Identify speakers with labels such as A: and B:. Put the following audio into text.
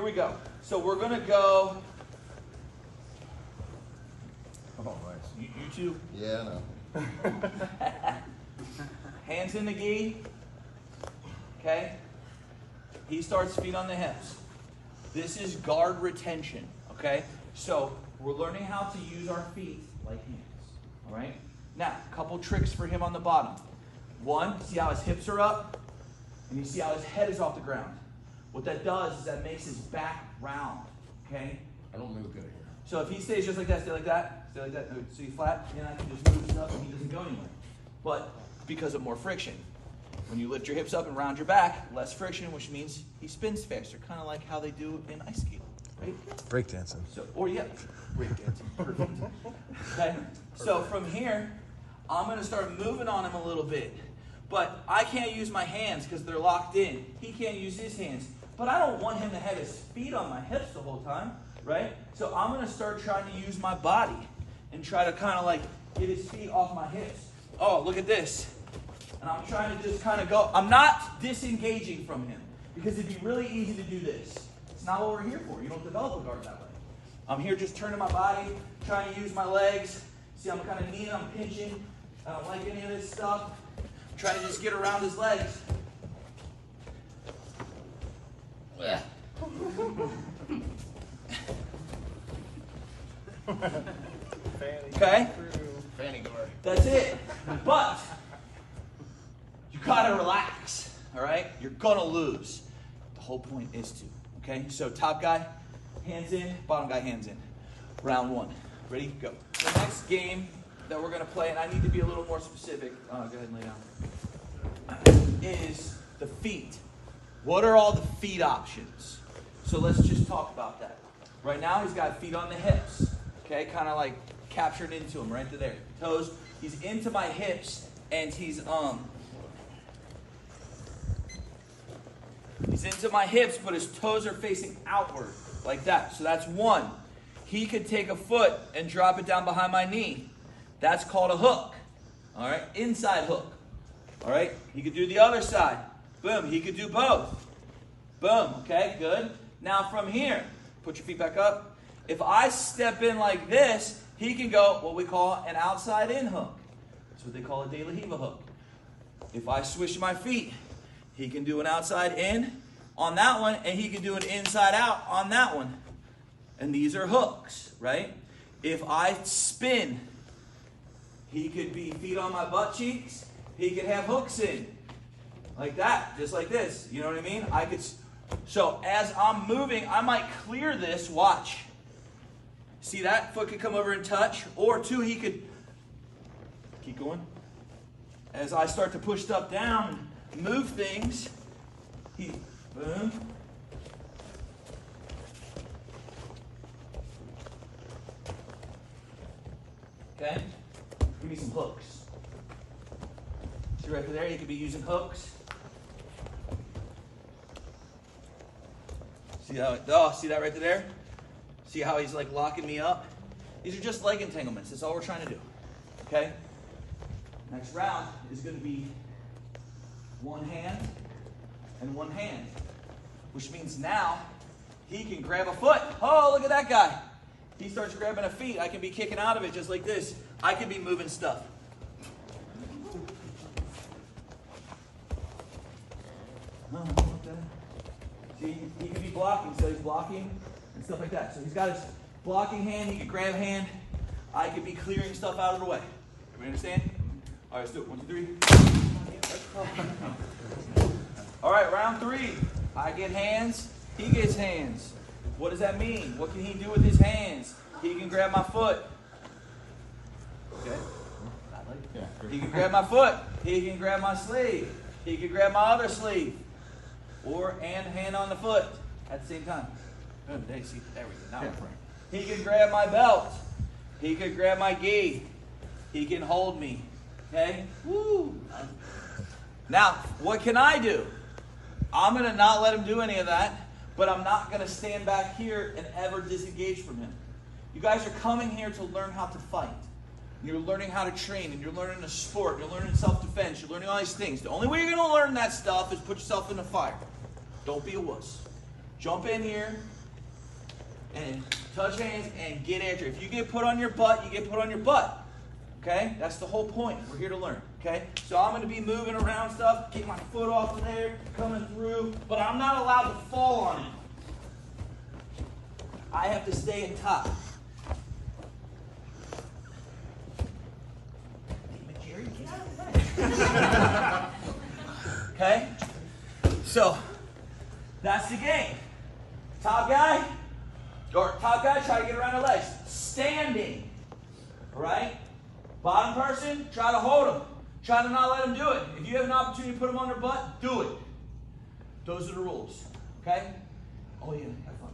A: here we go. So we're gonna go.
B: Oh, nice.
A: You two.
B: Yeah, I know.
A: Hands in the gi. Okay. He starts feet on the hips. This is guard retention. Okay. So we're learning how to use our feet like hands. All right. Now, a couple tricks for him on the bottom. One, see how his hips are up, and you see how his head is off the ground. What that does is that makes his back round. Okay.
B: I don't move good here.
A: So if he stays just like that, stay like that, stay like that, so he's flat, and I can just move stuff and he doesn't go anywhere. But because of more friction. When you lift your hips up and round your back, less friction, which means he spins faster, kind of like how they do in ice skating, right?
C: Breakdancing.
A: So, or yeah, breakdancing, perfect. Okay, so from here, I'm gonna start moving on him a little bit. But I can't use my hands because they're locked in. He can't use his hands. But I don't want him to have his feet on my hips the whole time, right? So I'm gonna start trying to use my body and try to kind of like get his feet off my hips. Oh, look at this. And I'm trying to just kind of go. I'm not disengaging from him because it'd be really easy to do this. It's not what we're here for. You don't develop a guard that way. I'm here just turning my body, trying to use my legs. See, I'm kind of kneeling, I'm pinching. I don't like any of this stuff. I'm trying to just get around his legs. Yeah. Okay?
B: Fanny guard.
A: That's it. But you gotta relax, all right? You're gonna lose. The whole point is to, okay? So top guy, hands in, bottom guy, hands in. Round one. Ready? Go. The next game that we're gonna play, and I need to be a little more specific, go ahead and lay down, is the feet. What are all the feet options? So let's just talk about that. Right now he's got feet on the hips, okay? Kind of like captured into him right to there. Toes, he's into my hips, and he's into my hips, but his toes are facing outward, like that. So that's one. He could take a foot and drop it down behind my knee. That's called a hook, all right? Inside hook, all right? He could do the other side. Boom, he could do both. Boom, okay, good. Now from here, put your feet back up. If I step in like this, he can go what we call an outside in hook. That's what they call a De La Riva hook. If I swish my feet, he can do an outside in on that one, and he can do an inside out on that one. And these are hooks, right? If I spin, he could be feet on my butt cheeks. He could have hooks in, like that, just like this. You know what I mean? So as I'm moving, I might clear this. Watch. See, that foot could come over and touch, or two, he could keep going. As I start to push stuff down and move things, boom. Okay? Give me some hooks. See right there, you could be using hooks. See how, see that right there? See how he's like locking me up? These are just leg entanglements. That's all we're trying to do. Okay? Next round is going to be one hand and one hand. Which means now he can grab a foot. Oh, look at that guy. He starts grabbing a feet. I can be kicking out of it just like this. I can be moving stuff. See, he can be blocking, so he's blocking and stuff like that. So he's got his blocking hand, he can grab hand. I could be clearing stuff out of the way. Everybody understand? All right, let's do it. 1, 2, 3. All right, round 3. I get hands, he gets hands. What does that mean? What can he do with his hands? He can grab my foot. Okay? He can grab my foot. He can grab my sleeve. He can grab my other sleeve. And hand on the foot at the same time. Oh, there we go. Now we're praying. He can grab my belt. He can grab my gi. He can hold me. Okay? Woo! Now, what can I do? I'm going to not let him do any of that, but I'm not going to stand back here and ever disengage from him. You guys are coming here to learn how to fight. You're learning how to train, and you're learning a sport. You're learning self-defense. You're learning all these things. The only way you're going to learn that stuff is put yourself in the fire. Don't be a wuss. Jump in here, and touch hands and get after it. If you get put on your butt, you get put on your butt. Okay? That's the whole point. We're here to learn. Okay? So I'm going to be moving around stuff, get my foot off of there, coming through, but I'm not allowed to fall on it. I have to stay in top. Okay? So, that's the game. Top guy, try to get around the legs. Standing. Alright? Bottom person, try to hold them. Try to not let them do it. If you have an opportunity to put them on their butt, do it. Those are the rules. Okay? Oh yeah, have fun.